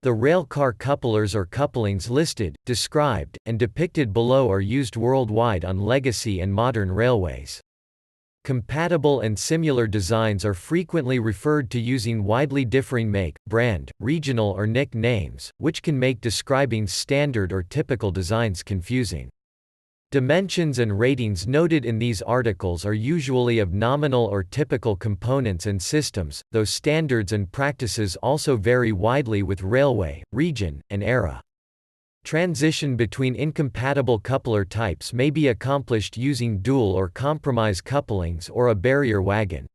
The railcar couplers or couplings listed, described, and depicted below are used worldwide on legacy and modern railways. Compatible and simular designs are frequently referred to using widely differing make, brand, regional or nick names, which can make describing standard or typical designs confusing. Dimensions and ratings noted in these articles are usually of nominal or typical components and systems, though standards and practices also vary widely with railway, region, and era. Transition between incompatible coupler types may be accomplished using dual or compromise couplings or a barrier wagon.